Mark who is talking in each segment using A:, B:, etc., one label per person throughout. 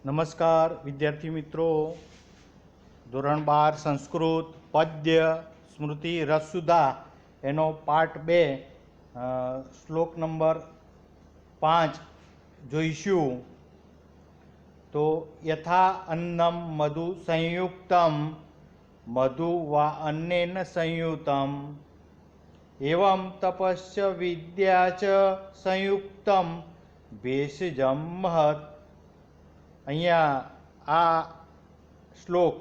A: નમસ્કાર વિદ્યાર્થી મિત્રો, ધોરણ 12 સંસ્કૃત પદ્ય સ્મૃતિ રસસુધા એનો પાર્ટ 2 શ્લોક નંબર 5 જોઈશું. તો યથા અન્નમ મધુ સંયુક્તમ મધુ વા અન્નેન સંયુક્તમ એવં તપસ્ય વિદ્યા ચ સંયુક્તમ ભેષજમ મહત. અહીંયા આ શ્લોક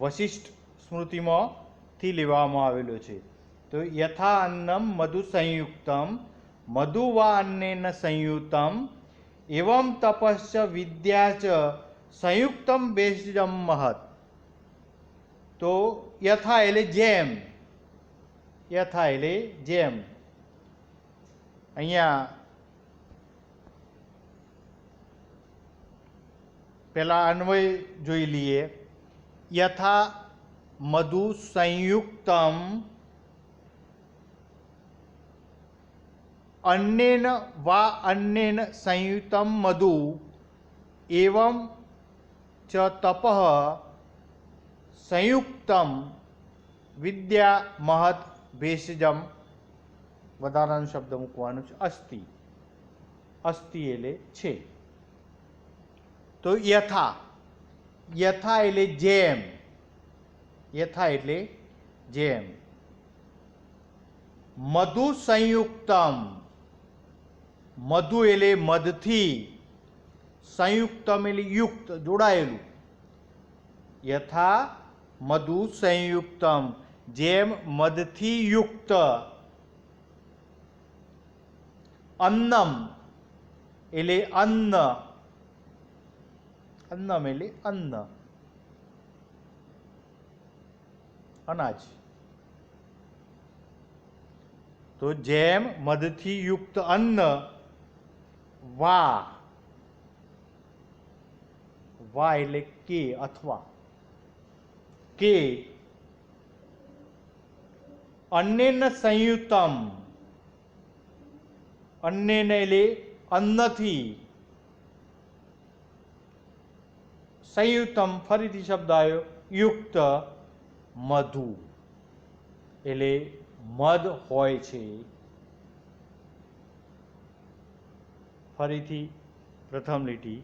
A: વશિષ્ઠ સ્મૃતિમાંથી લેવામાં આવેલો છે. તો યથા અન્નમ મધુ સંયુક્તમ મધુ વા અન્નેન સંયુક્તમ એવં તપસ્ય વિદ્યા ચ સંયુક્તમ ભેષજમ મહત. તો યથા એટલે જેમ, યથા એટલે જેમ. અહીંયા પહેલા અન્વય જોઈ લઈએ. યથા મધુ સંયુક્તમ અન્નેન વા અન્નેન સંયુક્તમ મધુ એવં ચ તપઃ સંયુક્તમ વિદ્યા મહત ભેષજમ. વધારાનો શબ્દ મૂકવાનો છે અસ્તિ. અસ્તિ એટલે છે. તો યથા, યથા એટલે જેમ, યથા એટલે જેમ. મધુ સંયુક્તમ, મધુ એટલે મધથી, સંયુક્તમ એટલે યુક્ત, જોડાયેલું. યથા મધુ સંયુક્તમ, જેમ મધથી યુક્ત. અન્નમ એટલે અન્ન, અન્નમ એટલે અન્ન, અનાજ. તો જેમ મધથી યુક્ત અન્ન વા, વા એટલે કે અથવા, કે અન્નેન સંયુક્તમ, અન્નેન એટલે અન્નથી, સંયુક્તમ ફરીથી શબ્દ આવ્યો યુક્ત મધુ એટલે મધ હોય છે. ફરીથી પ્રથમ લીટી,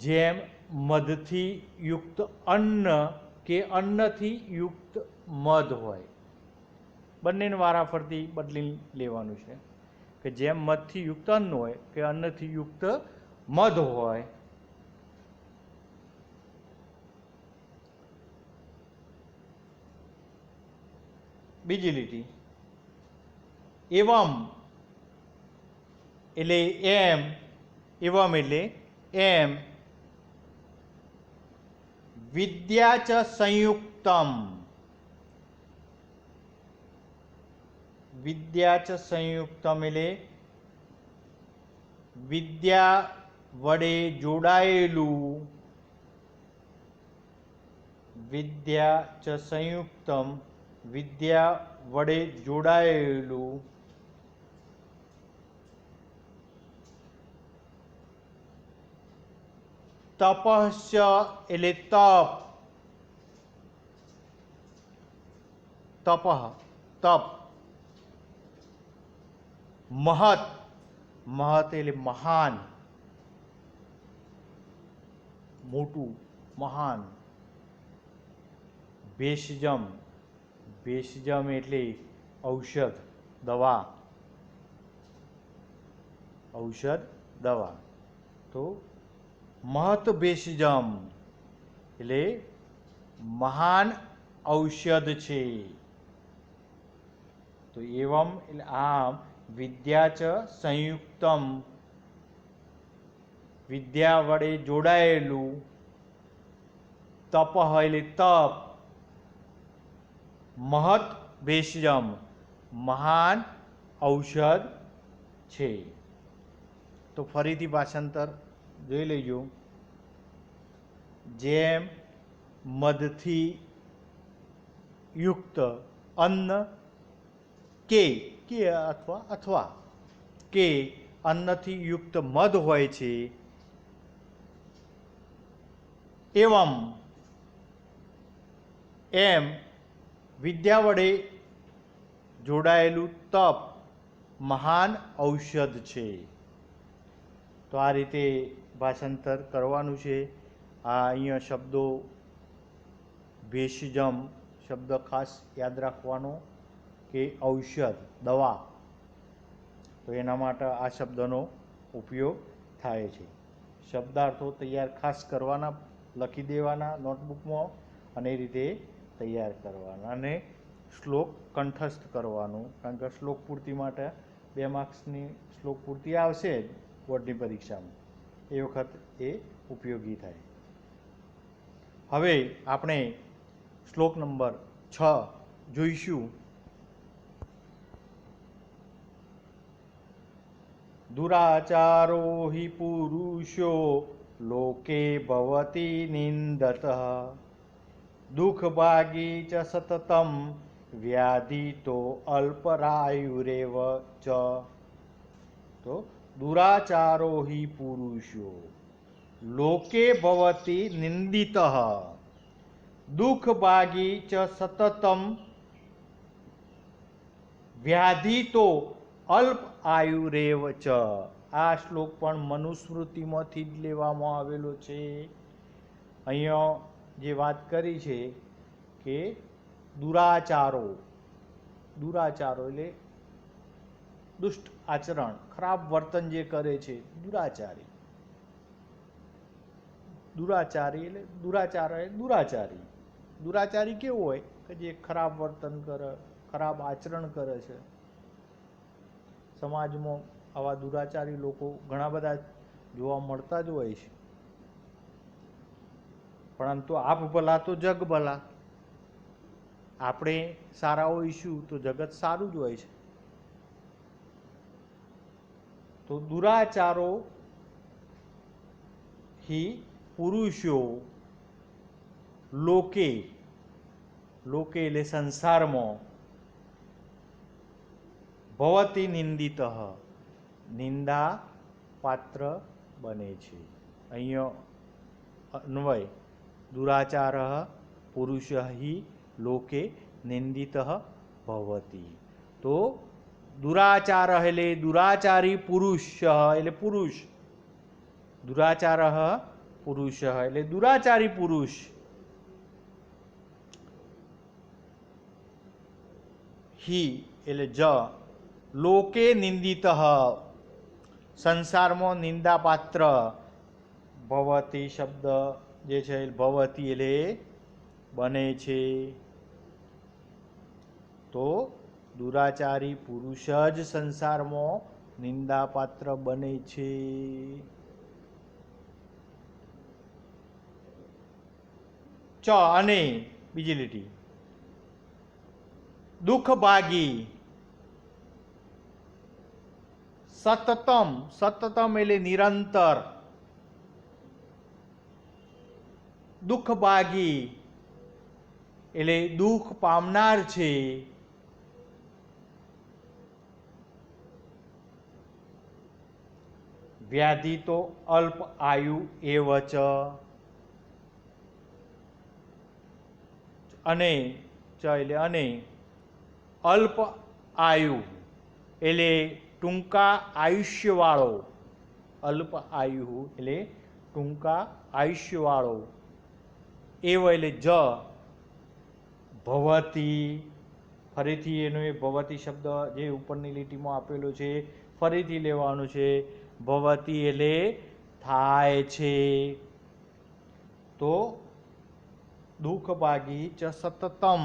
A: જેમ મધથી યુક્ત અન્ન કે અન્નથી યુક્ત મધ હોય. બંનેને વારાફરતી બદલી લેવાનું છે કે જેમ મધથી યુક્ત અન્ન હોય કે અન્નથી યુક્ત મધ હોય. બીજી લીટી, એવમ એટલે એમ, એવમ એટલે એમ. વિદ્યા ચ સંયુક્તમ, વિદ્યા ચ સંયુક્તમ એટલે વિદ્યા વડે જોડાયેલું. વિદ્યા ચ સંયુક્તમ વિદ્યા વડે જોડાયેલું. તપસ્ય એટલે તપ, તપઃ તપ. મહત, મહત એટલે મહાન, મોટું, મહાન. ભેષજમ, ભેષજમ એટલે ઔષધ, દવા, ઔષધ દવા. તો મહત ભેષજમ એટલે મહાન ઔષધ છે. તો એવમ એટલે આમ વિદ્યા ચ સંયુક્તમ વિદ્યા વડે જોડાયેલું. તપ એટલે તપ. મહત ભેષજમ મહાન ઔષધ છે. તો ફરીથી ભાષાંતર જોઈ લેજો. જેમ મધથી યુક્ત અન્ન કે અથવા અથવા કે અન્નથી યુક્ત મધ હોય છે એવમ એમ વિદ્યા વડે જોડાયેલું તપ મહાન ઔષધ છે. તો આ રીતે ભાષાંતર કરવાનું છે. આ અહીંયા શબ્દો ભેષજમ શબ્દ ખાસ યાદ રાખવાનો કે ઔષધ દવા, તો એના માટે આ શબ્દનો ઉપયોગ થાય છે. શબ્દાર્થો તૈયાર ખાસ કરવાના, લખી દેવાના નોટબુકમાં અને એ રીતે તૈયાર કરવાના અને શ્લોક કંઠસ્થ કરવાનું, કારણ કે શ્લોક પૂર્તિ માટે 2 માર્ક્સની શ્લોક પૂર્તિ આવશે જ બોર્ડની પરીક્ષામાં, એ વખત એ ઉપયોગી થાય. હવે આપણે શ્લોક નંબર 6 જોઈશું. દુરાચારો હિ પુરુષો લોકે ભવતી નિંદતઃ દુઃખભાગી ચ સતતમ વ્યાધિતો અલ્પરાયુરેવ ચ. તો દુરાચારો હિ પુરુષો લોકે ભવતી નિંદિતઃ દુઃખભાગી ચ સતતમ વ્યાધિતો અલ્પ આયુરેવ ચ. આ શ્લોક પણ મનુસ્મૃતિમાંથી જ લેવામાં આવેલો છે. અહીંયા જે વાત કરી છે કે દુરાચારો, દુરાચારો એટલે દુષ્ટ આચરણ, ખરાબ વર્તન જે કરે છે, દુરાચારી. દુરાચારી એટલે દુરાચારી. દુરાચારી કેવો હોય કે જે ખરાબ વર્તન કરે, ખરાબ આચરણ કરે છે. સમાજમાં આવા દુરાચારી લોકો ઘણા બધા જોવા મળતા જ હોય છે. પરંતુ આપ ભલા તો જગ ભલા. આપણે સારા હોઈશું તો જગત સારું જ હોય છે. તો દુરાચારો હિ પુરુષો લોકે, લોકે એટલે સંસારમાં, ભવતી નિંદિતઃ નિંદા પાત્ર બને છે. અહીંયા અન્વય દુરાચાર પુરુષ હિ લોકે નિંદિતઃ ભવતી. તો દુરાચાર એટલે દુરાચારી પુરુષ એટલે પુરુષ, દુરાચાર પુરુષ એટલે દુરાચારી પુરુષ હિ એટલે જ લોકે નિંદિતઃ સંસારમાં નિંદાપાત્ર, ભવતી શબ્દ જે છે ભવતી એટલે બને છે. તો દુરાચારી પુરુષ જ સંસારમાં નિંદાપાત્ર બને છે. ચ અને બીજી લીટી દુઃખ ભાગી સતતમ, સતતમ એટલે નિરંતર, દુઃખ ભાગી એટલે દુઃખ પામનાર છે. વ્યાધિ તો અલ્પ આયુ એવ ચ. અને ચ એટલે અને અલ્પ આયુ એટલે ટૂંકા આયુષ્યવાળો, અલ્પ આયુ એટલે ટૂંકા આયુષ્યવાળો, એવ એટલે જ ભવતી. ફરીથી એનો એ ભવતી શબ્દ જે ઉપરની લીટીમાં આપેલો છે ફરીથી લેવાનું છે. ભવતી એટલે થાય છે. તો દુઃખ ભાગી ચ સતતમ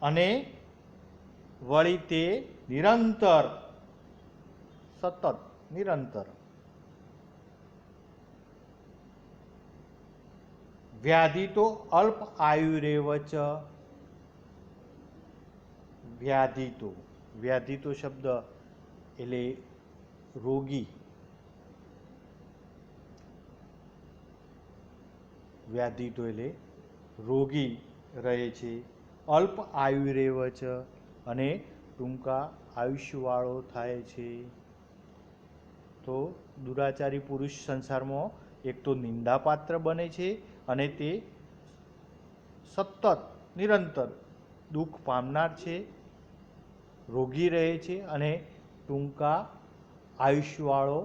A: અને વળી તે નિરંતર, સતત નિરંતર. વ્યાધિ તો અલ્પ આયુરેવ ચ. વ્યાધિ તો શબ્દ એટલે રોગી, વ્યાધિ તો એટલે રોગી રહે છે. અલ્પ આયુરેવ ચ અને ટૂંકા આયુષ્યવાળો થાય છે. તો દુરાચારી પુરુષ સંસારમાં એક તો નિંદાપાત્ર બને છે અને તે સતત નિરંતર દુઃખ પામનાર છે, રોગી રહે છે અને ટૂંકા આયુષ્યવાળો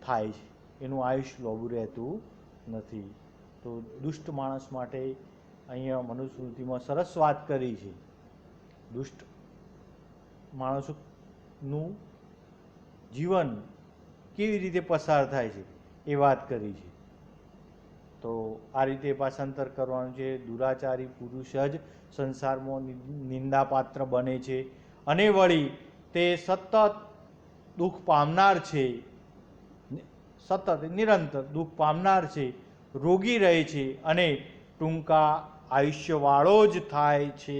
A: થાય છે, એનું આયુષ્ય લાંબુ રહેતું નથી. તો દુષ્ટ માણસ માટે અહીંયા મનુસ્મૃતિમાં સરસ વાત કરી છે. દુષ્ટ માણસોનું જીવન કેવી રીતે પસાર થાય છે એ વાત કરી છે. તો આ રીતે ભાષાંતર કરવાનું છે. દુરાચારી પુરુષ જ સંસારમાં નિંદાપાત્ર બને છે અને વળી તે સતત દુઃખ પામનાર છે, સતત નિરંતર દુઃખ પામનાર છે, રોગી રહે છે અને ટૂંકા આયુષ્યવાળો જ થાય છે,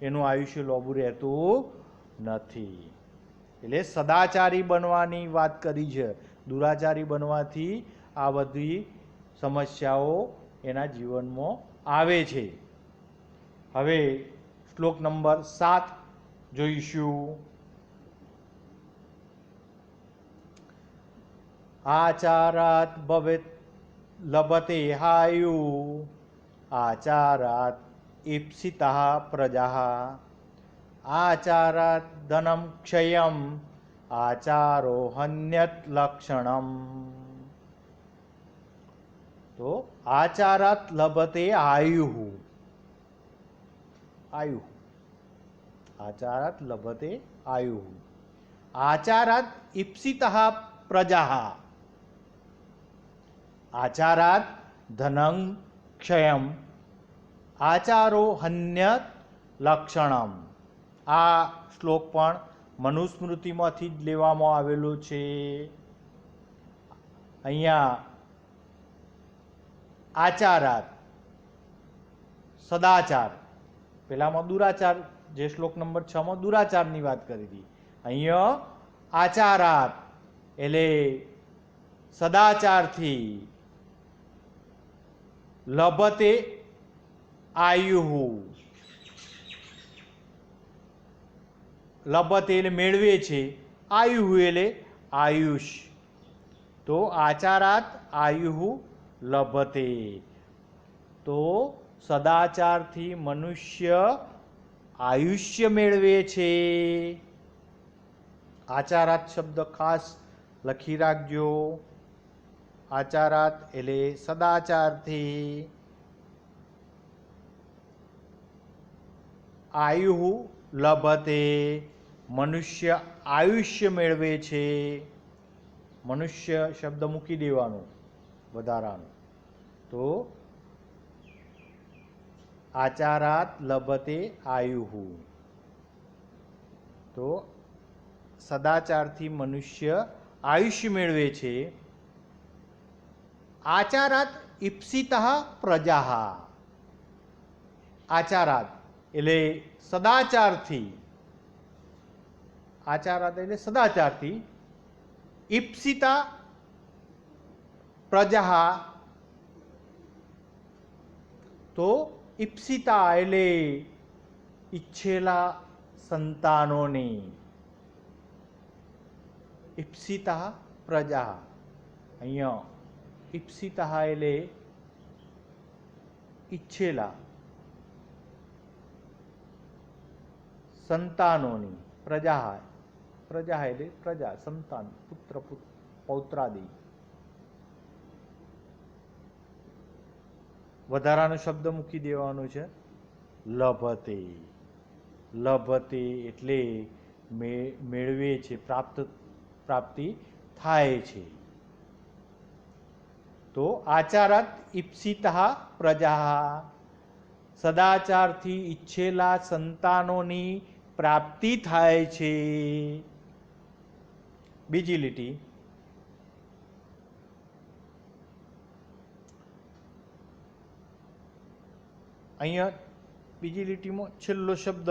A: એનું આયુષ્ય લાંબુ રહેતું નથી. એટલે સદાચારી બનવાની વાત કરી છે. દુરાચારી બનવાથી આ બધી સમસ્યાઓ એના જીવનમાં આવે છે. હવે શ્લોક નંબર 7 જોઈશું. આચારાત ભવેત લભતે હાયુ આચારાત ઈપ્સિતા પ્રજા આચારાત ધનમ ક્ષયમ આચારો હન્યત લક્ષણમ. તો આચારાત લભતે આયુ, આયુ આચારાત લભતે આયુ આચારાત ઈપ્સિતા પ્રજા આચારાત ધનં ક્ષયમ આચારો હન્યત લક્ષણમ. આ શ્લોક પણ મનુસ્મૃતિમાંથી જ લેવામાં આવેલો છે. અહીંયા આચારાત સદાચાર, પેલામાં દુરાચાર, જે શ્લોક નંબર 6 માં દુરાચારની વાત કરી હતી, અહીંયા આચારાત એટલે સદાચારથી લભતે આયુહુ, લભતે એટલે મેળવે છે, આયુહુ એટલે આયુષ. તો આચારાત આયુહુ લભતે, તો સદાચારથી મનુષ્ય આયુષ્ય મેળવે છે. આચારાત શબ્દ ખાસ લખી રાખજો. આચારાત એટલે સદાચારથી આયુહુ લભતે, મનુષ્ય આયુષ્ય મેળવે છે. મનુષ્ય શબ્દ મૂકી દેવાનો વધારાનો. તો આચારાત લભતે આયુહુ, તો સદાચારથી મનુષ્ય આયુષ્ય મેળવે છે. આચારાત ઈપ્સિતા પ્રજા, આચારાત એટલે સદાચારથી, આચારાત એટલે સદાચારથી, ઈપ્સિતા પ્રજા, તો ઈપ્સિતા એટલે ઈચ્છેલા સંતાનોની, ઈપ્સિતા પ્રજા, અહીંયા ઈપ્સિતા એટલે ઈચ્છેલા સંતાનોની, પ્રજા, પ્રજા એટલે પ્રજા, સંતાન, પુત્ર પૌત્રાદિ. વધારાનો શબ્દ મૂકી દેવાનો છે લભતે. લભતે એટલે મેળવે છે, પ્રાપ્તિ થાય છે. તો આચારાત ઈપ્સિતા પ્રજા, સદાચારથી ઈચ્છેલા સંતાનોની પ્રાપ્તિ થાય છે. બીજી લીટી, અહીંયા બીજી લીટીમાં છેલ્લો શબ્દ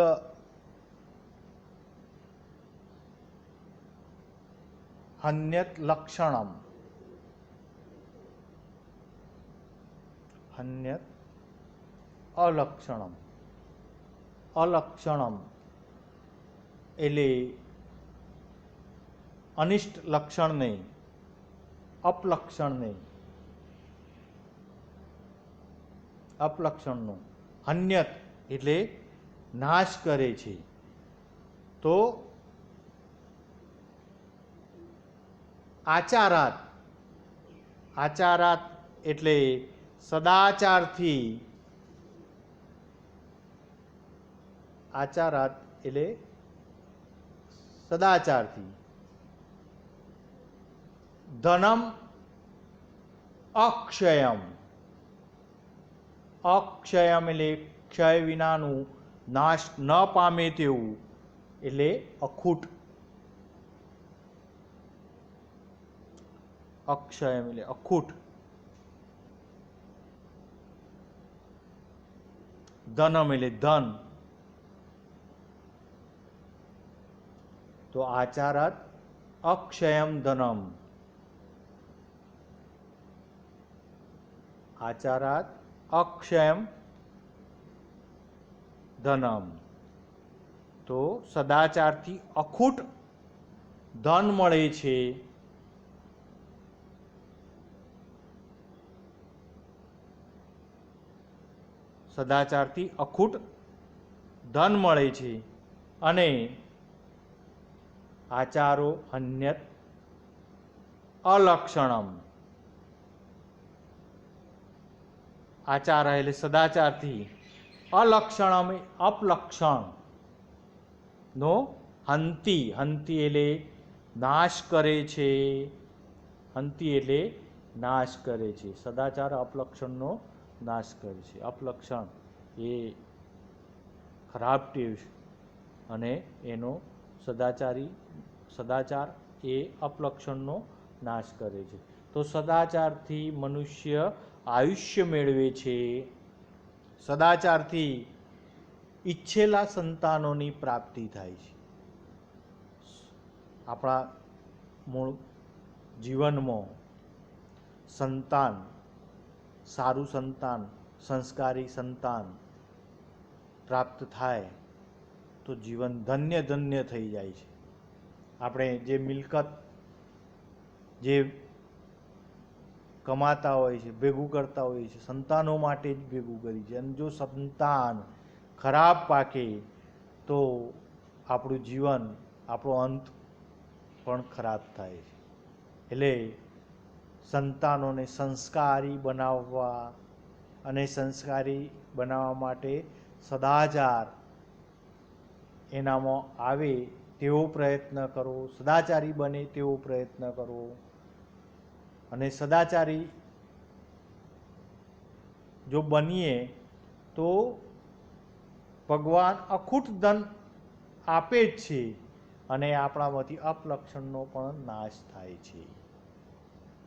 A: હન્યત લક્ષણમ, હન્યત અલક્ષણમ, અલક્ષણમ એટલે અનિષ્ટ લક્ષણ નહીં, અપલક્ષણ નહીં, અપલક્ષણનો. હન્યત એટલે નાશ કરે છે. તો આચારાત, આચારાત એટલે સદાચારથી, આચારાત એટલે સદાચારથી. ધનમ અક્ષયમ, અક્ષયમ એટલે ક્ષય વિનાનું, નાશ ન પામે તેવું, એટલે અખૂટ. અક્ષયમ એટલે અખૂટ. ધનમ એટલે ધન. તો આચારાત અક્ષયમ ધનમ, આચારાત અક્ષયમ ધનમ. તો સદાચારથી અખૂટ ધન મળે છે. સદાચારથી અખૂટ ધન મળે છે. અને આચારો હન્યત અલક્ષણમ, આચાર એટલે સદાચારથી, અલક્ષણમ અપલક્ષણ નો હંતી, હંતી એટલે નાશ કરે છે. હંતી એટલે નાશ કરે છે. સદાચાર અપલક્ષણનો નાશ કરે છે. અપલક્ષણ એ ખરાબ ટેવ છે અને એનો સદાચાર એ અપલક્ષણનો નાશ કરે છે. તો સદાચારથી મનુષ્ય આયુષ્ય મેળવે છે. સદાચારથી ઈચ્છેલા સંતાનોની પ્રાપ્તિ થાય છે. આપણા મૂળ જીવનમાં સંતાન, સારું સંતાન, સંસ્કારી સંતાન પ્રાપ્ત થાય તો જીવન ધન્ય ધન્ય થઈ જાય છે. આપણે જે મિલકત જે કમાતા હોય છે, ભેગું કરતા હોય છે, સંતાનો માટે જ ભેગું કરી છે. અને જો સંતાન ખરાબ પાકે તો આપણું જીવન, આપણો અંત પણ ખરાબ થાય છે. એટલે સંતાનોને સંસ્કારી બનાવવા અને સંસ્કારી બનાવવા માટે સદાચાર એનામાં આવે તેવો પ્રયત્ન કરવો, સદાચારી બને તેવો પ્રયત્ન કરવો. અને સદાચારી જો બનીએ તો ભગવાન અખૂટ ધન આપે જ છે અને આપણામાંથી અપલક્ષણનો પણ નાશ થાય છે.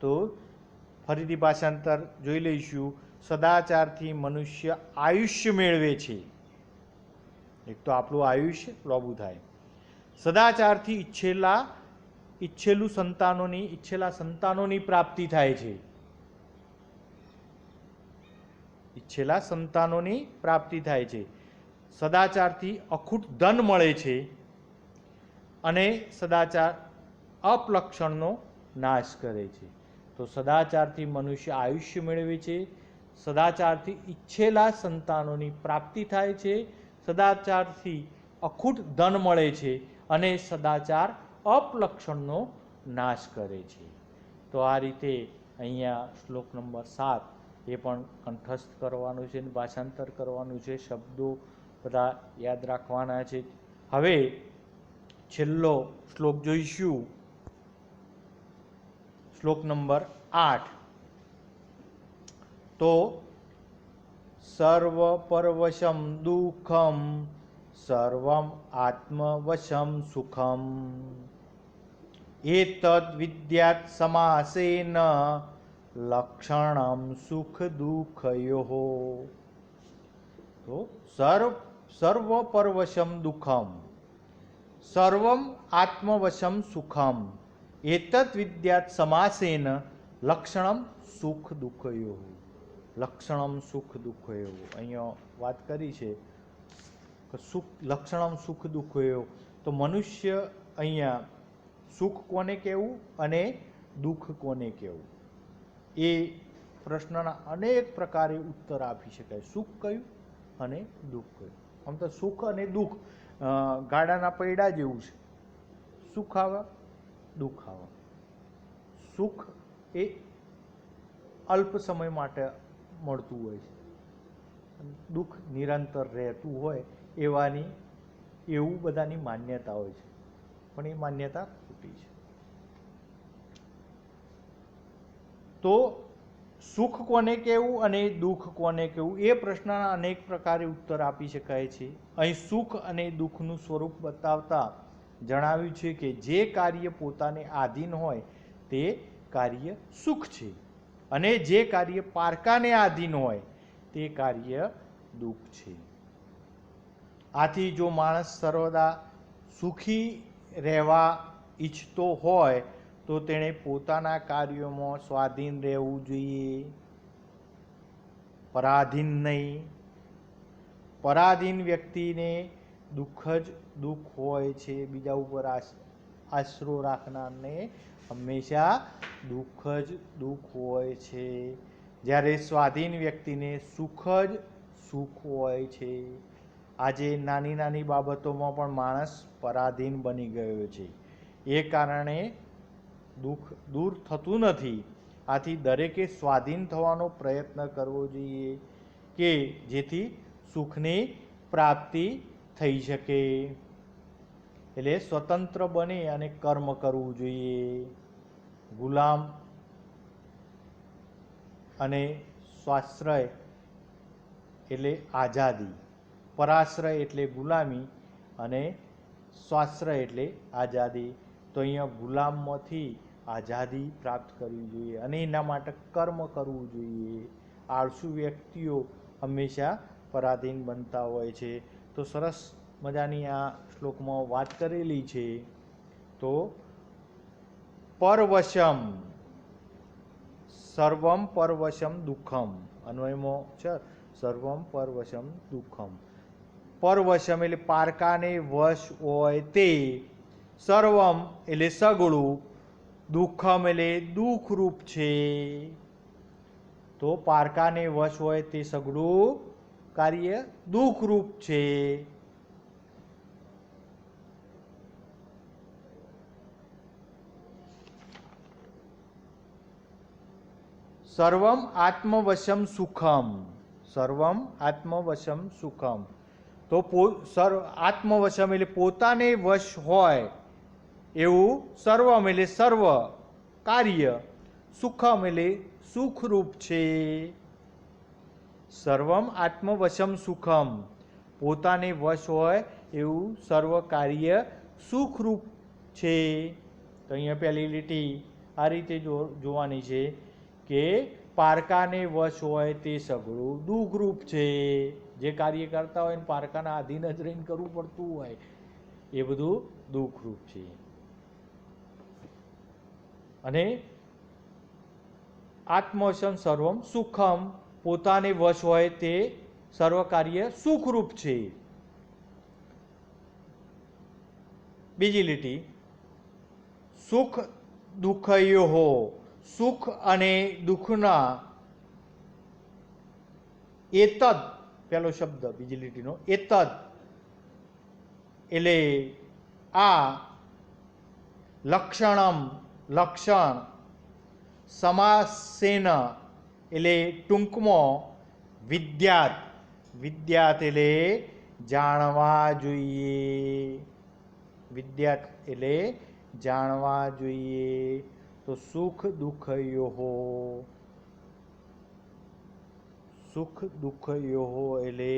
A: તો ફરીથી ભાષાંતર જોઈ લઈશું. સદાચારથી મનુષ્ય આયુષ્ય મેળવે છે. એક તો આપણું આયુષ્ય લાંબુ થાય. સદાચારથી ઈચ્છેલા સંતાનોની પ્રાપ્તિ થાય છે. ઈચ્છેલા સંતાનોની પ્રાપ્તિ થાય છે. સદાચારથી અખૂટ ધન મળે છે અને સદાચાર અપલક્ષણનો નાશ કરે છે. તો સદાચારથી મનુષ્ય આયુષ્ય મેળવે છે. સદાચારથી ઈચ્છેલા સંતાનોની પ્રાપ્તિ થાય છે. સદાચારથી અખૂટ ધન મળે છે અને સદાચાર અપલક્ષણનો નાશ કરે છે. તો આ રીતે અહીંયા શ્લોક નંબર 7 એ પણ કંઠસ્થ કરવાનું છે, ભાષાંતર કરવાનું છે, શબ્દો બધા યાદ રાખવાના છે. હવે છેલ્લો શ્લોક જોઈશું, શ્લોક નંબર 8. તો સર્વ પરવશમ દુઃખમ સર્વમ આત્મવશમ સુખમ એતદ વિદ્યાત સમાસેન લક્ષણમ સુખ દુઃખયોઃ. તો સર્વ પરવશમ દુઃખમ સર્વમ આત્મવશમ સુખમ એતદ વિદ્યાત સમાસેન લક્ષણમ સુખ દુઃખયોઃ. લક્ષણમ સુખ દુઃખયોઃ અહીંયા વાત કરી છે કે લક્ષણમ સુખ દુઃખયોઃ. તો મનુષ્ય અહીંયા સુખ કોને કહેવું અને દુઃખ કોને કહેવું, એ પ્રશ્નના અનેક પ્રકારે ઉત્તર આપી શકાય. સુખ કયું અને દુઃખ કયું. આમ તો સુખ અને દુઃખ ગાડાના પૈડા જેવું છે. સુખ આવે, દુઃખ આવે. સુખ એ અલ્પ સમય માટે મળતું હોય છે, દુઃખ નિરંતર રહેતું હોય એવું બધાની માન્યતા હોય છે, પણ એ માન્યતા ખોટી છે. તો સુખ કોને કહેવું અને દુઃખ કોને કહેવું, એ પ્રશ્નના અનેક પ્રકારે ઉત્તર આપી શકાય છે. અહીં સુખ અને દુઃખનું સ્વરૂપ બતાવતા જણાવ્યું છે કે જે કાર્ય પોતાને આધીન હોય તે કાર્ય સુખ છે, અને જે કાર્ય પારકાને આધીન હોય તે કાર્ય દુઃખ છે. આથી જો માણસ સર્વદા સુખી રહેવા ઈચ્છતો હોય તો તેણે પોતાના કાર્યોમાં સ્વાધીન રહેવું જોઈએ, પરાધીન નહીં. પરાધીન વ્યક્તિને દુઃખ જ દુઃખ હોય છે. બીજા ઉપર આશરો રાખનારને હંમેશા દુઃખ જ દુઃખ હોય છે, જ્યારે સ્વાધીન વ્યક્તિને સુખ જ સુખ હોય છે. આજે નાની નાની બાબતોમાં પણ માણસ પરાધીન બની ગયો છે. એ કારણે દુઃખ દૂર થતું નથી. આથી દરેકે સ્વાધીન થવાનો પ્રયત્ન કરવો જોઈએ કે જેથી સુખની પ્રાપ્તિ થઈ શકે. એટલે સ્વતંત્ર બની અને કર્મ કરવું જોઈએ. ગુલામ અને સ્વાશ્રય એટલે આઝાદી, પરાશ્રય એટલે ગુલામી અને સ્વાશ્રય એટલે આઝાદી. તો અહીંયા ગુલામમાંથી આઝાદી પ્રાપ્ત કરવી જોઈએ અને એના માટે કર્મ કરવું જોઈએ. આળસુ વ્યક્તિઓ હંમેશા પરાધીન બનતા હોય છે. તો સરસ મજાની આ શ્લોકમાં વાત કરેલી છે. તો પરવશમ સર્વમ પરવશમ દુઃખમ, અન્વયમાં છે સર્વમ પરવશમ દુઃખમ. પરવશમ એટલે પારકાને વશ હોય તે, સર્વમ એટલે સગળું, દુઃખમ એટલે દુઃખરૂપ છે. તો પારકાને વશ હોય તે સગળું કાર્ય દુઃખરૂપ છે. સર્વમ આત્મવશમ સુખમ, સર્વમ આત્મવશમ સુખમ. તો આત્મવશમ એટલે પોતાને વશ હોય એવું સર્વમ એટલે સર્વ કાર્ય, સુખમ એટલે સુખરૂપ છે. સર્વમ આત્મવશમ સુખમ, પોતાને વશ હોય એવું સર્વ કાર્ય સુખરૂપ છે. તો અહીંયા પહેલી લીટી આ રીતે જોવાની છે કે પારકાને વશ હોય તે સગળું દુઃખરૂપ છે. જે કાર્ય કરતા હોય ને પારકાના આધીન જ રહીને કરવું પડતું હોય એ બધું દુઃખરૂપ છે. અને આત્મવશમ સર્વમ સુખમ, પોતાને વશ હોય તે સર્વ કાર્ય સુખરૂપ છે. બીજી લીટી સુખ દુઃખયો, સુખ અને દુઃખના એતદ, પહેલો શબ્દ બીજી લીટીનો એતદ એટલે આ, લક્ષણમ લક્ષણ, સમાસેન એટલે ટૂંકમાં, વિદ્યાત વિદ્યાત એટલે જાણવા જોઈએ, વિદ્યાત એટલે જાણવા જોઈએ. તો સુખ દુઃખયો, સુખ દુઃખયો એટલે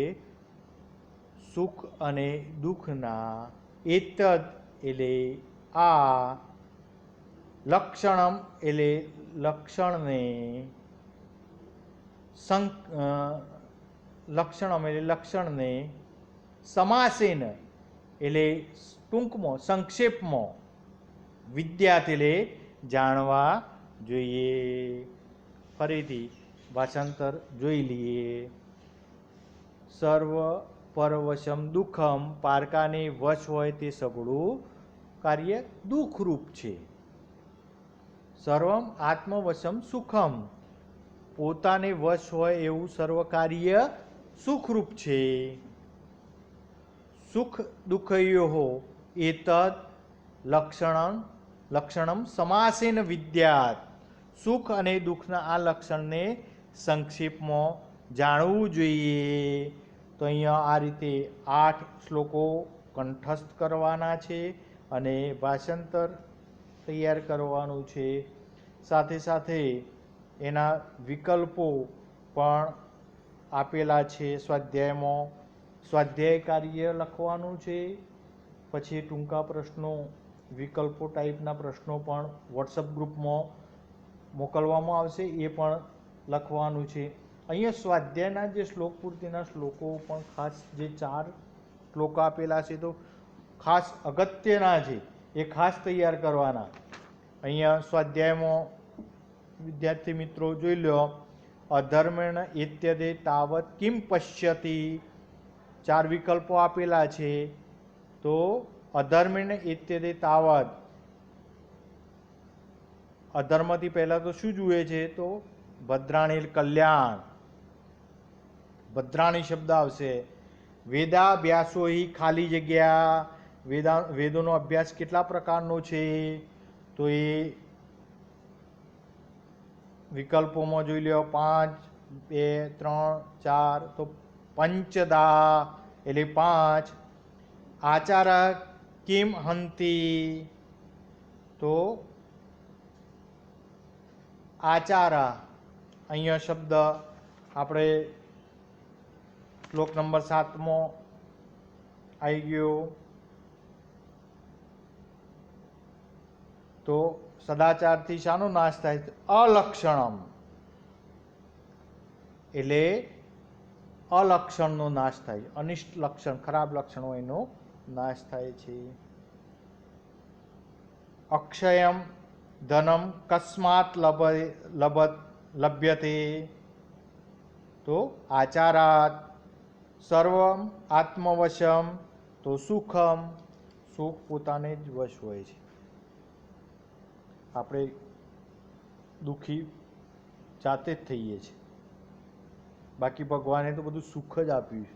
A: સુખ અને દુઃખના, એતદ એટલે આ, લક્ષણમ એટલે લક્ષણને, લક્ષણમ એટલે લક્ષણને, સમાસેન એટલે ટૂંકમાં સંક્ષેપમાં, વિદ્યાત એટલે જાણવા જોઈએ. ફરીથી ભાષાંતર જોઈ લઈએ. સર્વ પરવશમ દુઃખમ, પારકાને વશ હોય તે સગળું કાર્ય દુઃખરૂપ છે. સર્વમ આત્મવશમ સુખમ, પોતાને વશ હોય એવું સર્વ કાર્ય સુખરૂપ છે. સુખ દુઃખયો એતદ લક્ષણમ સમાસેન વિદ્યાત. સુખ અને દુઃખના આ લક્ષણને સંક્ષેપમાં જાણવું જોઈએ. તો અહીંયા આ રીતે 8 શ્લોકો કંઠસ્થ કરવાના છે અને ભાષાંતર તૈયાર કરવાનું છે. સાથે સાથે એના વિકલ્પો પણ આપેલા છે સ્વાધ્યાયમાં. સ્વાધ્યાય કાર્ય લખવાનું છે, પછી ટૂંકા પ્રશ્નો, વિકલ્પો ટાઈપના પ્રશ્નો પણ વોટ્સઅપ ગ્રુપમાં મોકલવામાં આવશે, એ પણ લખવાનું છે. અહીંયા સ્વાધ્યાયના જે શ્લોક પૂર્તિના શ્લોકો પણ ખાસ, જે 4 શ્લોક આપેલા છે તો ખાસ અગત્યના છે, એ ખાસ તૈયાર કરવાના. અહીંયા સ્વાધ્યાયમાં વિદ્યાર્થી મિત્રો જોઈ લો, અધર્મેણ ઇત્યદે તાવત કિમ પશ્યતિ, 4 વિકલ્પો આપેલા છે. તો અધર્મેણ ઇત્યદે તાવત, અધર્મથી પહેલા તો શું જુએ છે? તો ભદ્રાણી કલ્યાણ, ભદ્રાણી શબ્દ આવશે. વેદાભ્યાસો હિ ખાલી જગ્યા, વેદોનો અભ્યાસ કેટલા પ્રકારનો છે? તો એ વિકલ્પોમાં જોઈ લો, 5, 2, 3, 4. તો પંચદા એટલે 5. આચાર કિમ હંતિ, તો આચારા, અહીંયા શબ્દ આપણે શ્લોક નંબર 7માં આવી ગયો. તો સદાચારથી શાનો નાશ થાય? અલક્ષણમ, એટલે અલક્ષણનો નાશ થાય, અનિષ્ટ લક્ષણ, ખરાબ લક્ષણો એનો નાશ થાય છે. અક્ષયમ ધનમ કસ્માત લભ્યતે, તો આચારાત. સર્વમ આત્મવશમ, તો સુખમ, સુખ પોતાને જ વશ હોય છે. આપણે દુઃખી જાતે જ થઈએ છીએ, બાકી ભગવાને તો બધું સુખ જ આપ્યું છે,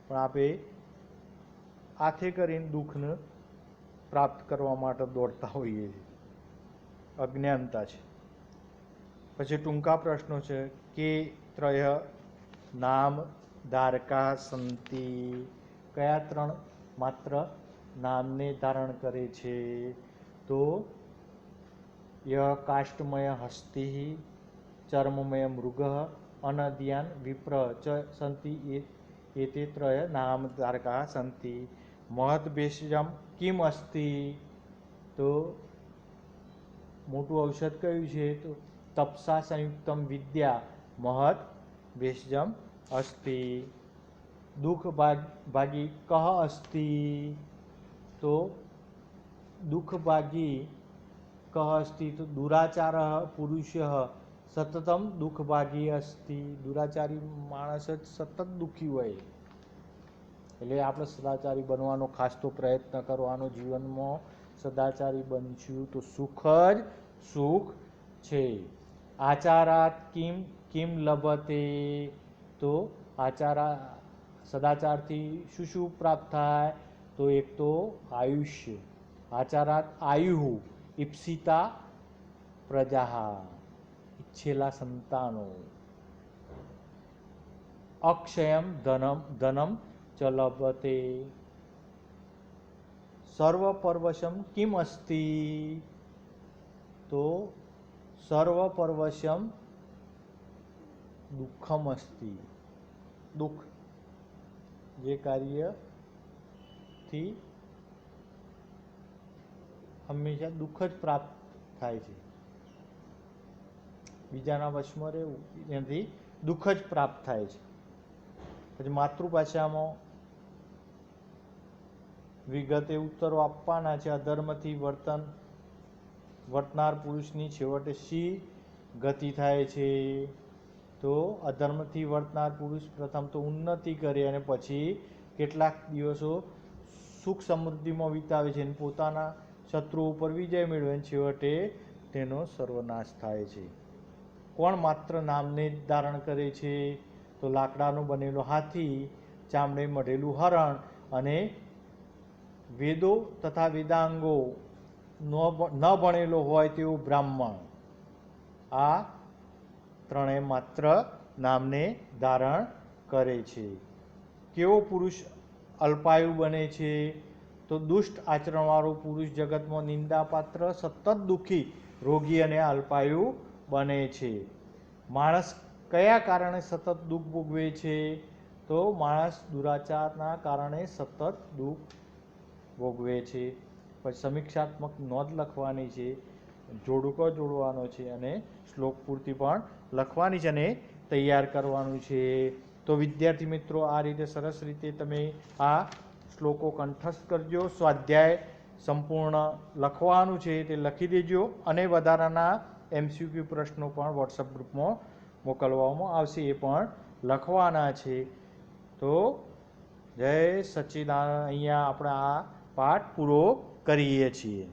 A: પણ આપણે હાથે કરીને દુઃખને પ્રાપ્ત કરવા માટે દોડતા હોઈએ છીએ. અજ્ઞાનતા છે. પછી ટૂંકા પ્રશ્નો છે કે ત્રય નામ ધારકા સંતિ, કયા 3 માત્ર નામને ધારણ કરે છે? તો ય કાષ્ટમય હસ્તિ, ચર્મમય મૃગ, અનદ્યાન વિપ્ર ચ સંતિ, એતે ત્રય નામ ધારકા સંતિ. મહદ ભેષજમ કિમ અસ્તિ, તો મોટું ઔષધ કયું છે? તો તપસા સંયુક્તમ વિદ્યા મહદ ભેષજમ અસ્તિ. દુઃખ ભાગી કહ અસ્તિ, તો દુઃખ ભાગી કહ અસ્તિ, તો દુરાચાર પુરુષ સતતમ દુઃખ ભાગી અસ્તિ. દુરાચારી માણસ જ સતત દુઃખી હોય, એટલે આપણે સદાચારી બનવાનો ખાસ તો પ્રયત્ન કરવાનો. જીવનમાં સદાચારી બનશું તો સુખ જ સુખ છે. આચારાત કિમ લભતે, તો સદાચારથી શું પ્રાપ્ત થાય? તો એક તો આયુષ્ય, આચારાત આયુ, ઈપ્સિતા પ્રજા, ઈચ્છેલા સંતાનો. અક્ષયમ ધનમ ચ લભતે, સર્વ પરવશમ કિમ અસ્તિ, તો સર્વ પરવશમ દુઃખમ અસ્તિ. દુઃખ, જે કાર્યથી હંમેશા દુઃખ જ પ્રાપ્ત થાય છે, બીજાના વશમાં રહેવું એનાથી દુઃખ જ પ્રાપ્ત થાય છે. પછી માતૃભાષામાં વિગતે ઉત્તરો આપવાના છે. અધર્મથી વર્તનાર પુરુષની છેવટે શી ગતિ થાય છે? તો અધર્મથી વર્તનાર પુરુષ પ્રથમ તો ઉન્નતિ કરે અને પછી કેટલાક દિવસો સુખ સમૃદ્ધિમાં વિતાવે છે અને પોતાના શત્રુ ઉપર વિજય મેળવે છેવટે તેનો સર્વનાશ થાય છે. કોણ માત્ર નામને જ ધારણ કરે છે? તો લાકડાનો બનેલો હાથી, ચામડે મઢેલું હરણ અને વેદો તથા વેદાંગો ન ભણેલો હોય તેવો બ્રાહ્મણ. આ ત્રણેય માત્ર નામને ધારણ કરે છે. કેવો પુરુષ અલ્પાયુ બને છે? તો દુષ્ટ આચરણવાળો પુરુષ જગતમાં નિંદાપાત્ર, સતત દુઃખી, રોગી અને અલ્પાયુ બને છે. માણસ કયા કારણે સતત દુઃખ ભોગવે છે? તો માણસ દુરાચારના કારણે સતત દુઃખ ભોગવે છે. પછી સમીક્ષાત્મક નોંધ લખવાની છે, જોડકો જોડવાનો છે અને શ્લોક પૂર્તિ પણ લખવાની છે અને તૈયાર કરવાનું છે. તો વિદ્યાર્થી મિત્રો, આ રીતે સરસ રીતે તમે આ શ્લોકો કંઠસ્થ કરજો. સ્વાધ્યાય સંપૂર્ણ લખવાનું છે તે લખી દેજો અને વધારાના MCQ પ્રશ્નો પણ વોટ્સઅપ ગ્રુપમાં મોકલવામાં આવશે, એ પણ લખવાના છે. તો જય સચ્ચિદાનંદ. અહીંયા આપણે આ પાઠ પૂરો કરીએ છીએ.